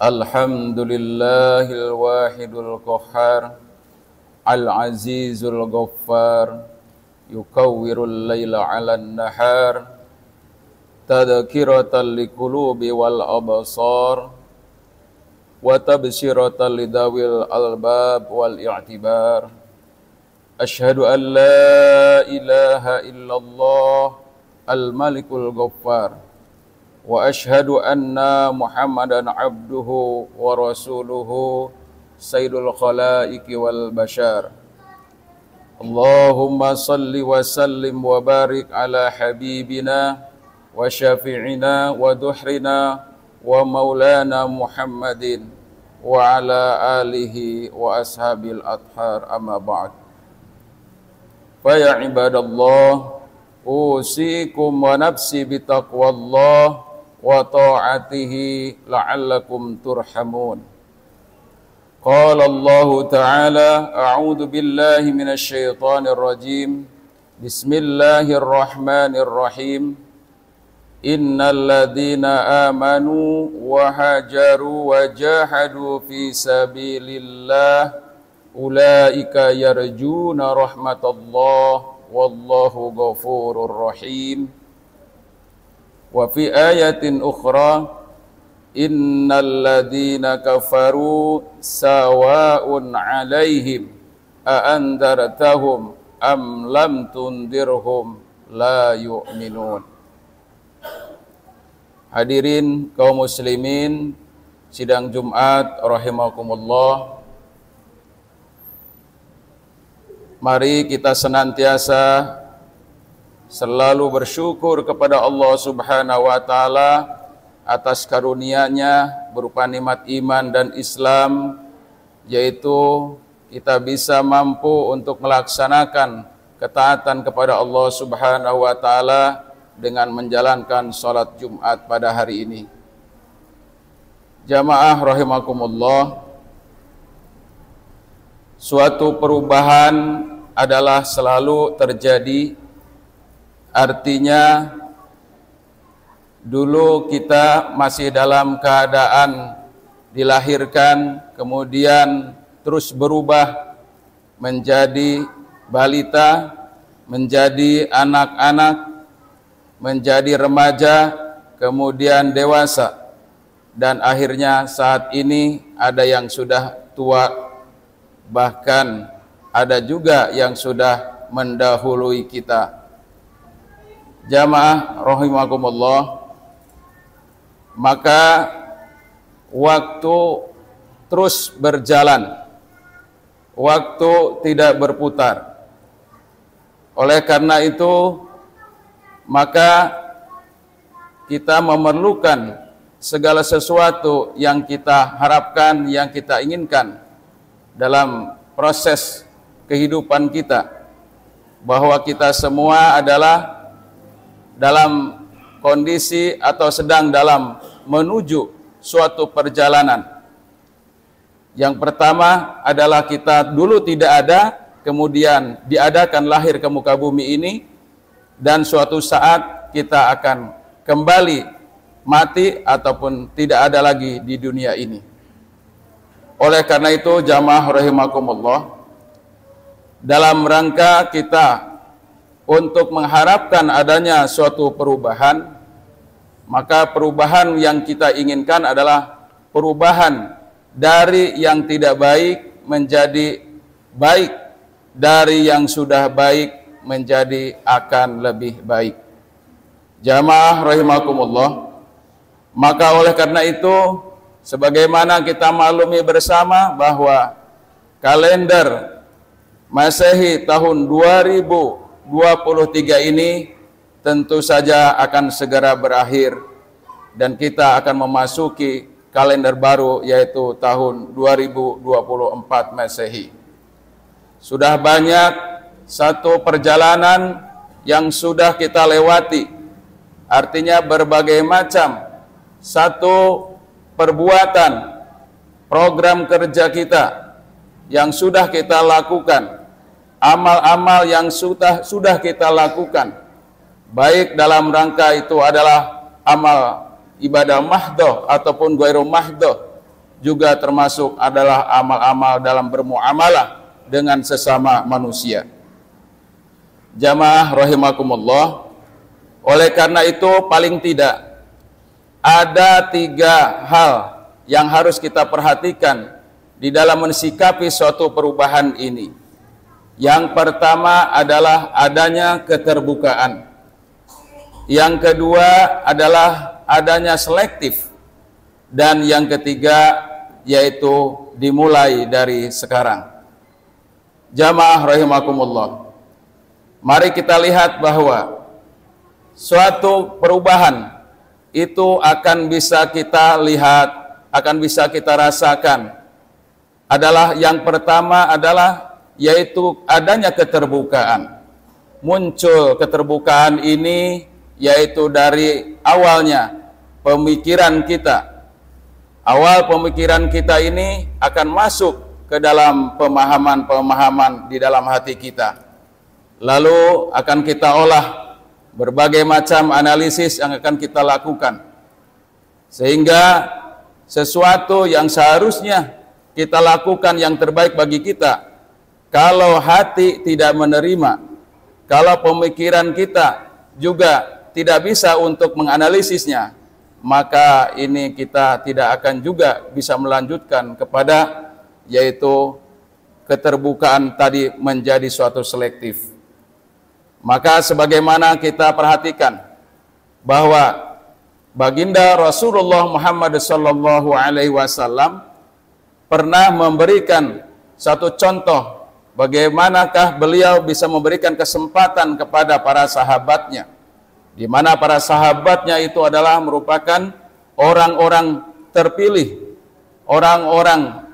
Alhamdulillahil wahidul qahhar al-azizul ghaffar yukawwirul laila 'alan nahar tadhkiratan liqulubi wal absar wa tabsyiratan lidawil albab wal i'tibar. Asyhadu an la ilaha illallah al-malikul ghaffar wa asyhadu anna Muhammadan abduhu wa rasuluhu sayyidul khalaiqi wal bashar. Allahumma salli wa sallim wa barik ala habibina wa syafi'ina wa duhrina wa maulana Muhammadin wa ala alihi wa ashabil athhar, amma ba'd. Fa ya ibadallah, usikum wa nafsi bitaqwallah wa ta'atihi la'allakum turhamun. Qala Allah Ta'ala, a'udzu billahi minasy syaithanir rajim. Bismillahirrahmanirrahim. Innal ladzina amanu wa hajaru wa jahadu fi sabilillah ulaika yarjuna rahmatallah wallahu ghafurur rahim. Wa fi ayatin ukhra, innal ladzina kafaru sawa'un 'alaihim a andartahum am lam tundirhum la yu'minun. Hadirin kaum muslimin sidang Jumat rahimakumullah, mari kita senantiasa selalu bersyukur kepada Allah Subhanahu wa Ta'ala atas karunia-Nya berupa nikmat iman dan Islam, yaitu kita bisa mampu untuk melaksanakan ketaatan kepada Allah Subhanahu wa Ta'ala dengan menjalankan sholat Jumat pada hari ini. Jamaah rahimakumullah, suatu perubahan adalah selalu terjadi. Artinya dulu kita masih dalam keadaan dilahirkan, kemudian terus berubah menjadi balita, menjadi anak-anak, menjadi remaja, kemudian dewasa, dan akhirnya saat ini ada yang sudah tua, bahkan ada juga yang sudah mendahului kita. Jamaah rahimakumullah, maka waktu terus berjalan, waktu tidak berputar. Oleh karena itu, maka kita memerlukan segala sesuatu yang kita harapkan, yang kita inginkan dalam proses kehidupan kita, bahwa kita semua adalah dalam kondisi atau sedang dalam menuju suatu perjalanan. Yang pertama adalah kita dulu tidak ada, kemudian diadakan lahir ke muka bumi ini, dan suatu saat kita akan kembali mati ataupun tidak ada lagi di dunia ini. Oleh karena itu, jamaah rahimakumullah, dalam rangka kita untuk mengharapkan adanya suatu perubahan, maka perubahan yang kita inginkan adalah perubahan dari yang tidak baik menjadi baik, dari yang sudah baik menjadi akan lebih baik. Jamaah rahimakumullah, maka oleh karena itu, sebagaimana kita maklumi bersama bahwa kalender Masehi tahun 2023 ini tentu saja akan segera berakhir dan kita akan memasuki kalender baru yaitu tahun 2024 Masehi. Sudah banyak satu perjalanan yang sudah kita lewati, artinya berbagai macam satu perbuatan program kerja kita yang sudah kita lakukan, amal-amal yang sudah kita lakukan, baik dalam rangka itu adalah amal ibadah mahdoh ataupun ghairu mahdoh, juga termasuk adalah amal-amal dalam bermuamalah dengan sesama manusia. Jamaah rahimakumullah, oleh karena itu paling tidak ada 3 hal yang harus kita perhatikan di dalam mensikapi suatu perubahan ini. Yang pertama adalah adanya keterbukaan. Yang kedua adalah adanya selektif. Dan yang ketiga yaitu dimulai dari sekarang. Jamaah rahimakumullah, mari kita lihat bahwa suatu perubahan itu akan bisa kita lihat, akan bisa kita rasakan. Adalah yang pertama adalah yaitu adanya keterbukaan. Muncul keterbukaan ini yaitu dari awalnya pemikiran kita. Awal pemikiran kita ini akan masuk ke dalam pemahaman-pemahaman di dalam hati kita. Lalu akan kita olah berbagai macam analisis yang akan kita lakukan, sehingga sesuatu yang seharusnya kita lakukan yang terbaik bagi kita, kalau hati tidak menerima, kalau pemikiran kita juga tidak bisa untuk menganalisisnya, maka ini kita tidak akan juga bisa melanjutkan kepada yaitu keterbukaan tadi menjadi suatu selektif. Maka sebagaimana kita perhatikan bahwa baginda Rasulullah Muhammad sallallahu alaihi wasallam pernah memberikan satu contoh bagaimanakah beliau bisa memberikan kesempatan kepada para sahabatnya, di mana para sahabatnya itu adalah merupakan orang-orang terpilih, orang-orang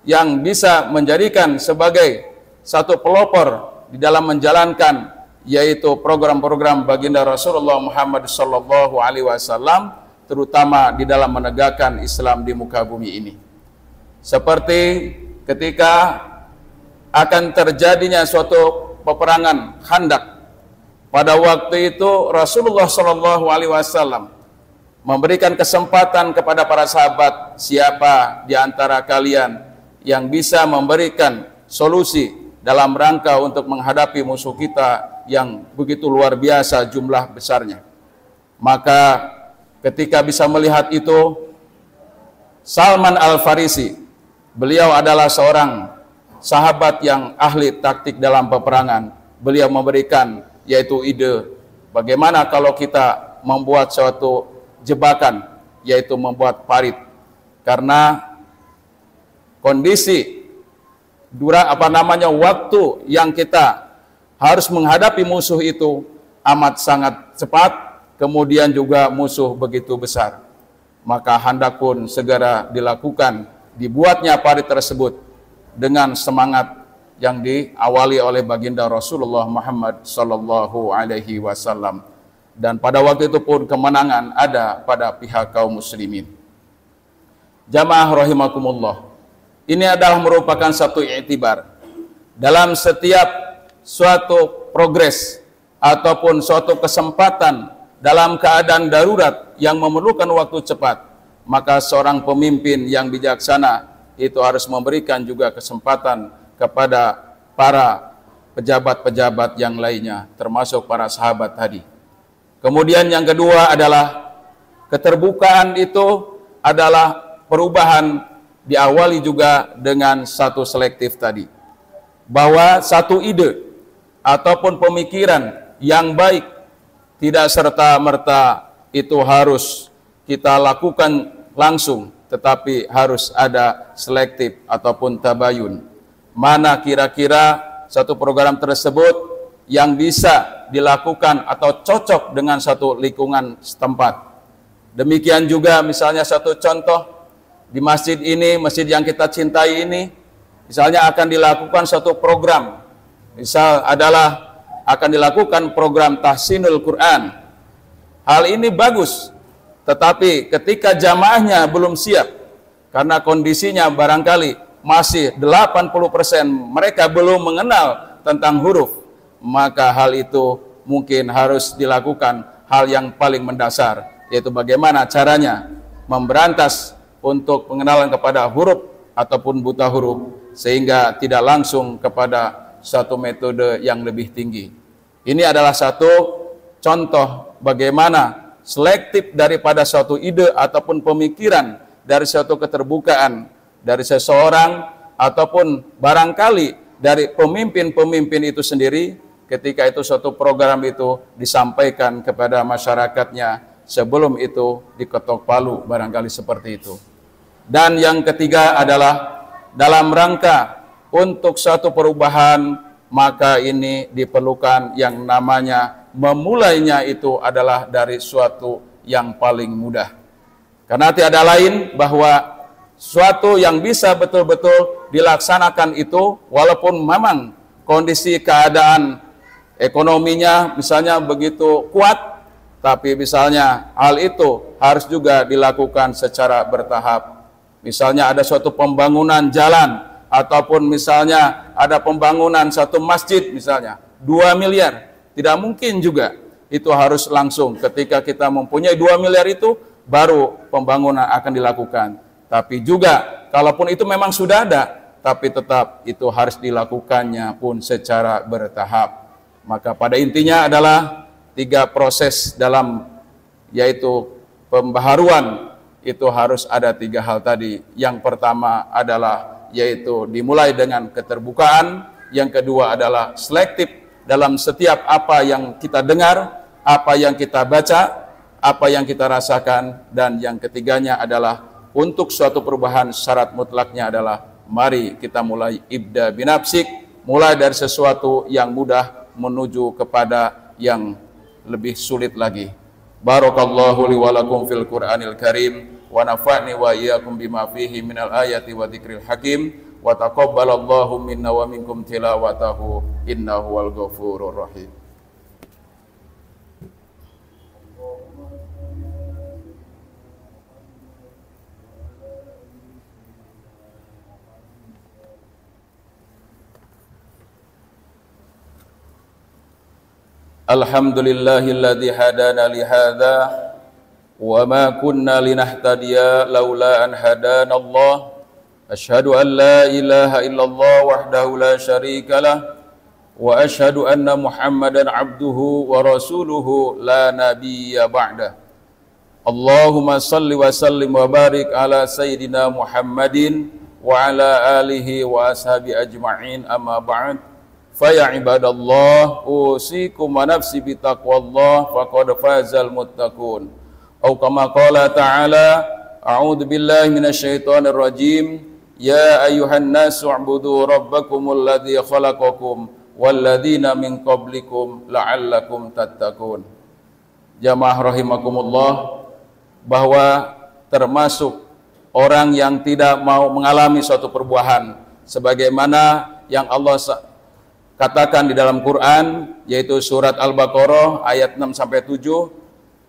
yang bisa menjadikan sebagai satu pelopor di dalam menjalankan yaitu program-program baginda Rasulullah Muhammad sallallahu alaihi wasallam, terutama di dalam menegakkan Islam di muka bumi ini. Seperti ketika akan terjadinya suatu peperangan Khandaq, pada waktu itu Rasulullah sallallahu alaihi wasallam memberikan kesempatan kepada para sahabat, siapa di antara kalian yang bisa memberikan solusi dalam rangka untuk menghadapi musuh kita yang begitu luar biasa jumlah besarnya. Maka ketika bisa melihat itu, Salman Al-Farisi, beliau adalah seorang sahabat yang ahli taktik dalam peperangan. Beliau memberikan yaitu ide bagaimana kalau kita membuat suatu jebakan, yaitu membuat parit, karena kondisi waktu yang kita harus menghadapi musuh itu amat sangat cepat, kemudian juga musuh begitu besar. Maka hendak pun segera dilakukan, dibuatnya parit tersebut dengan semangat yang diawali oleh baginda Rasulullah Muhammad sallallahu alaihi wasallam. Dan pada waktu itu pun kemenangan ada pada pihak kaum muslimin. Jamaah rahimakumullah, ini adalah merupakan satu iktibar dalam setiap suatu progres ataupun suatu kesempatan dalam keadaan darurat yang memerlukan waktu cepat, maka seorang pemimpin yang bijaksana itu harus memberikan juga kesempatan kepada para pejabat-pejabat yang lainnya, termasuk para sahabat tadi. Kemudian yang kedua adalah keterbukaan itu adalah perubahan diawali juga dengan satu selektif tadi, bahwa satu ide ataupun pemikiran yang baik tidak serta-merta itu harus kita lakukan langsung, tetapi harus ada selektif ataupun tabayun. Mana kira-kira satu program tersebut yang bisa dilakukan atau cocok dengan satu lingkungan setempat. Demikian juga misalnya satu contoh di masjid ini, masjid yang kita cintai ini, misalnya akan dilakukan satu program, misal adalah akan dilakukan program tahsinul Quran. Hal ini bagus, tetapi ketika jamaahnya belum siap, karena kondisinya barangkali masih 80% mereka belum mengenal tentang huruf, maka hal itu mungkin harus dilakukan hal yang paling mendasar, yaitu bagaimana caranya memberantas untuk pengenalan kepada huruf ataupun buta huruf, sehingga tidak langsung kepada satu metode yang lebih tinggi. Ini adalah satu contoh bagaimana selektif daripada suatu ide ataupun pemikiran dari suatu keterbukaan dari seseorang ataupun barangkali dari pemimpin-pemimpin itu sendiri ketika itu suatu program itu disampaikan kepada masyarakatnya sebelum itu diketok palu, barangkali seperti itu. Dan yang ketiga adalah dalam rangka untuk suatu perubahan, maka ini diperlukan yang namanya memulainya itu adalah dari suatu yang paling mudah. Karena tiada lain bahwa suatu yang bisa betul-betul dilaksanakan itu walaupun memang kondisi keadaan ekonominya misalnya begitu kuat, tapi misalnya hal itu harus juga dilakukan secara bertahap. Misalnya ada suatu pembangunan jalan ataupun misalnya ada pembangunan satu masjid misalnya 2 miliar. Tidak mungkin juga itu harus langsung ketika kita mempunyai 2 miliar itu baru pembangunan akan dilakukan. Tapi juga kalaupun itu memang sudah ada, tapi tetap itu harus dilakukannya pun secara bertahap. Maka pada intinya adalah 3 proses dalam yaitu pembaharuan itu harus ada 3 hal tadi. Yang pertama adalah yaitu dimulai dengan keterbukaan, yang kedua adalah selektif dalam setiap apa yang kita dengar, apa yang kita baca, apa yang kita rasakan, dan yang ketiganya adalah untuk suatu perubahan syarat mutlaknya adalah mari kita mulai ibda binafsik, mulai dari sesuatu yang mudah menuju kepada yang lebih sulit lagi. Barakallahu li wa lakum fil Qur'anil Karim wa nafa'ni wa iyyakum bima fihi minal ayati wa dzikril hakim. Wa taqabbalallahu minna wa minkum tilawatahu innahu wal ghafurur rahim. Alhamdulillahilladzi hadana li hadza wa ma kunna linahtadiya laula an hadana Allah. Asyhadu an la ilaha illallah wahdahu la syarika lah wa asyhadu anna Muhammadan abduhu wa rasuluhu la nabiyya ba'dah. Allahumma salli wa sallim wa barik ala sayyidina Muhammadin wa ala alihi wa ashabi ajma'in, amma ba'd. Fa ya ibadallah usikum wa nafsi bi taqwallah faqad fazal muttaqun. Au kama qala ta'ala a'udzu billahi minasyaitonir rajim. Ya ayuhan nasu u'budu rabbakumul ladzi khalaqakum walladzina min qablikum la'allakum tattaqun. Jamaah rahimakumullah, bahwa termasuk orang yang tidak mau mengalami suatu perubahan sebagaimana yang Allah katakan di dalam Quran, yaitu surat Al-Baqarah ayat 6 sampai 7,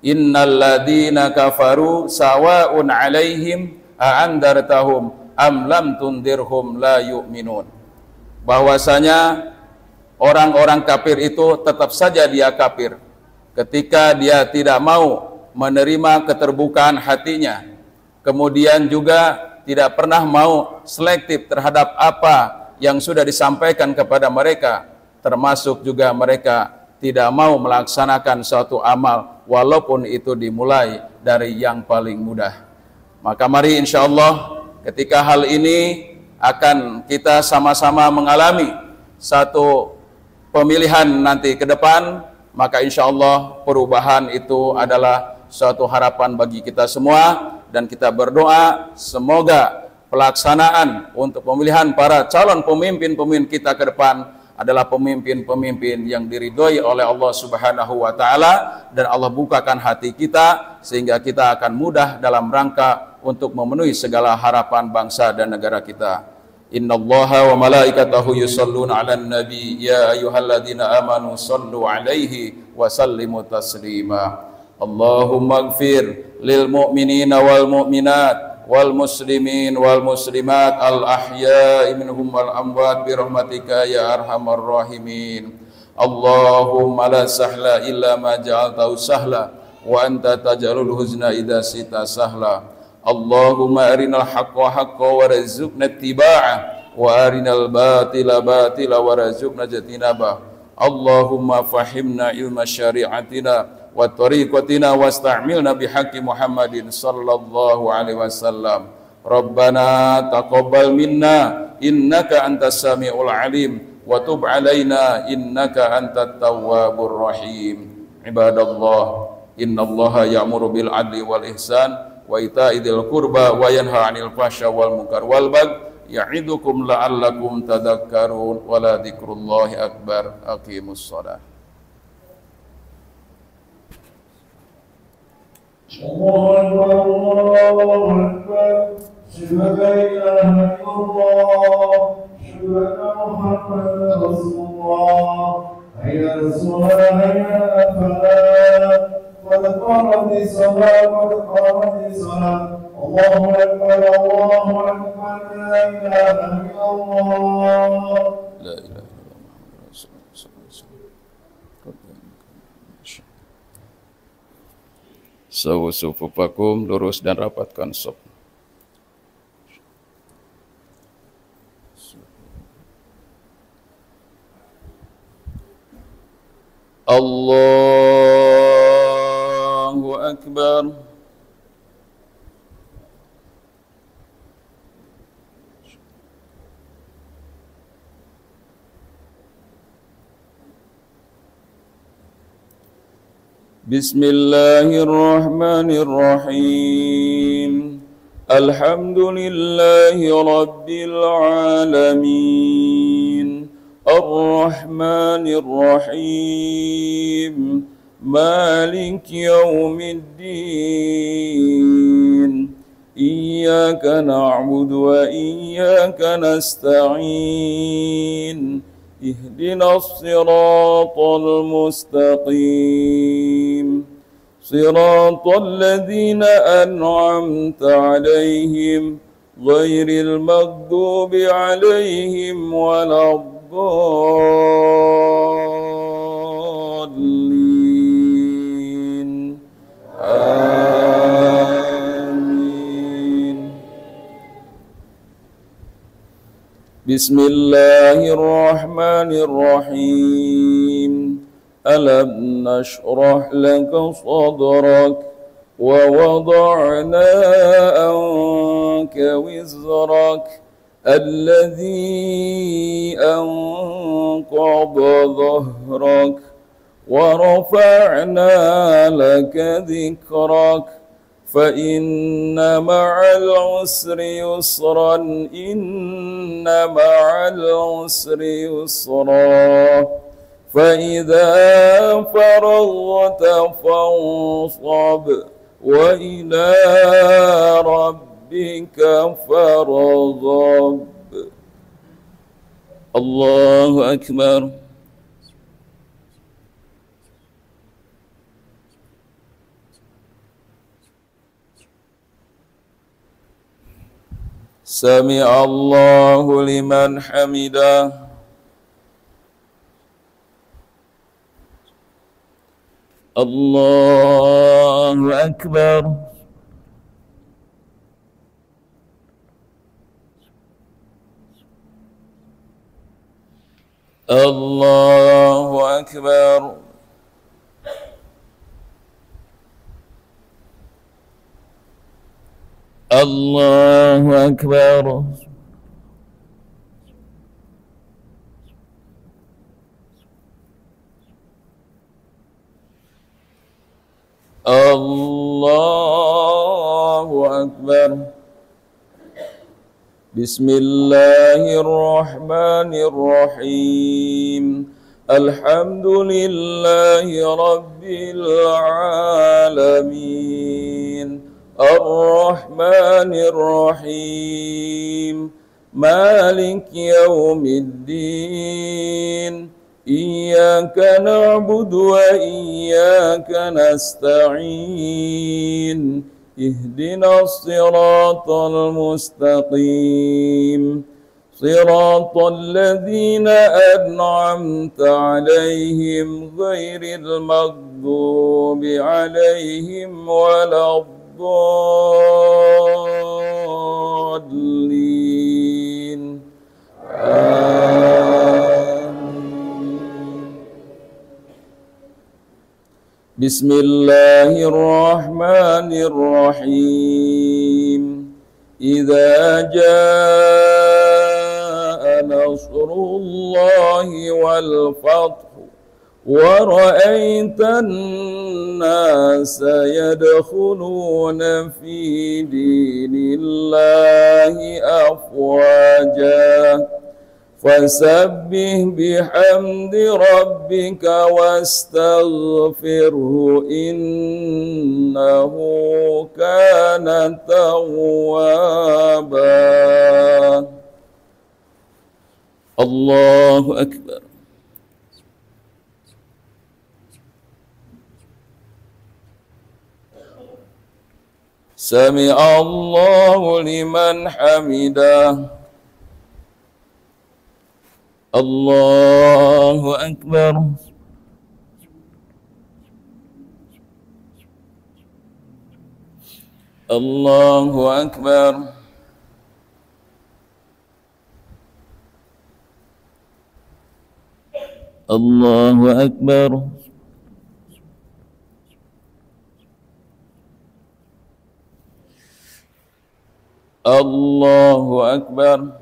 innal ladzina kafaru sawa'un 'alaihim a'andartahum am lam tundirhum la yu'minun. Bahwasanya orang-orang kafir itu tetap saja dia kafir ketika dia tidak mau menerima keterbukaan hatinya, kemudian juga tidak pernah mau selektif terhadap apa yang sudah disampaikan kepada mereka, termasuk juga mereka tidak mau melaksanakan suatu amal walaupun itu dimulai dari yang paling mudah. Maka mari insyaallah ketika hal ini akan kita sama-sama mengalami satu pemilihan nanti ke depan, maka insya Allah perubahan itu adalah suatu harapan bagi kita semua, dan kita berdoa semoga pelaksanaan untuk pemilihan para calon pemimpin-pemimpin kita ke depan adalah pemimpin-pemimpin yang diridhoi oleh Allah Subhanahu wa taala, dan Allah bukakan hati kita sehingga kita akan mudah dalam rangka untuk memenuhi segala harapan bangsa dan negara kita. Innallaha wa malaikatahu yusholluna 'alan nabi ya ayyuhalladzina amanu shallu 'alaihi wa sallimu taslima. Allahumma ighfir lil mu'minina wal mu'minat wal muslimin wal muslimat al ahya'i minhum wal amwat bi rahmatika ya arhamar rahimin. Allahumma la sahla illa ma ja'altahu sahla wa anta taj'alul huzna idza sita sahla. Allahumma arinal haqqa haqqa warzuqna ittiba'ah wa arinal batila batila warzuqna jatinabah. Allahumma fahimna ilma syari'atina wa tariqatina wasta'milna bihaqqi Muhammadin sallallahu alaihi wasallam. Rabbana taqabbal minna innaka antas samiul alim wa tub alaina innaka antat tawwabur rahim. Ibadallah, innallaha ya'muru bil adli wal ihsan wa ita'i dzil qurba wa yanha 'anil fahsya wal munkar wal baghi ya'idukum la'allakum tadhakkarun wa la dzikrullahi akbar. Aqimus shalah. Allahu akbar. Asyhadu an la ilaha illallah, asyhadu anna Muhammadar Rasulullah. Hayya 'alas shalah, hayya 'alal falah. قد قامت الصلاة قد قامت الصلاة. الله أكبر الله أكبر لا إله إلا الله. La ilaha illallah Muhammadur Rasulullah sallallahu alaihi wasallam. Sawu sufufakum, lurus dan rapatkan shaf. Allahu akbar. Bismillahirrahmanirrahim. Alhamdulillahi rabbil alamin. Ar-Rahmanir-Rahim. Malik yaumiddin. Iyyaka na'budu wa iyyaka nasta'in. Ihdinas siratal mustaqim. Siratal ladzina an'amta 'alaihim ghairil maghdubi 'alaihim waladdallin. Amin. Bismillahirrahmanirrahim. Alam nashrah laka sadrak wa wada'na anka wizrak الذي أنقض ظهرك ورفعنا لك ذكرك فإن مع العسر يسرا إن مع العسر يسرا فإذا فرغت فانصب وإلى ربك فارغب. الله أكبر. سمع الله لمن حمده. الله أكبر. الله أكبر. الله أكبر. الله أكبر. Bismillahirrahmanirrahim. Alhamdulillahi rabbil alamin. Ar-Rahmanir Rahim. Malik yaumiddin. Iyyaka na'budu wa iyyaka nasta'in. Ihdinas siratal mustaqim. Siratal ladzina an'amta 'alaihim ghairil maghdubi 'alaihim waladdallin. Bismillahirrahmanirrahim. Idza jaa nasrullahi wal fath wa ra'aitan nasa yadkhuluna fi dinillahi afwaja. Fasabbih bihamdi rabbika wastaghfirhu innahu kana tawwaba. Allahu Akbar. Sami'a Allahu liman hamidah. Allahu Akbar. Allahu Akbar. Allahu Akbar. Allahu Akbar.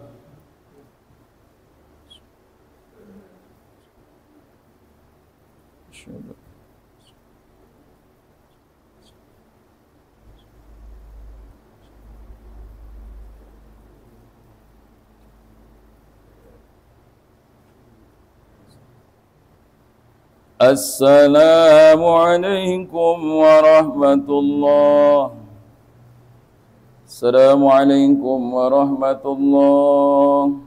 Assalamualaikum warahmatullahi. Assalamualaikum warahmatullahi.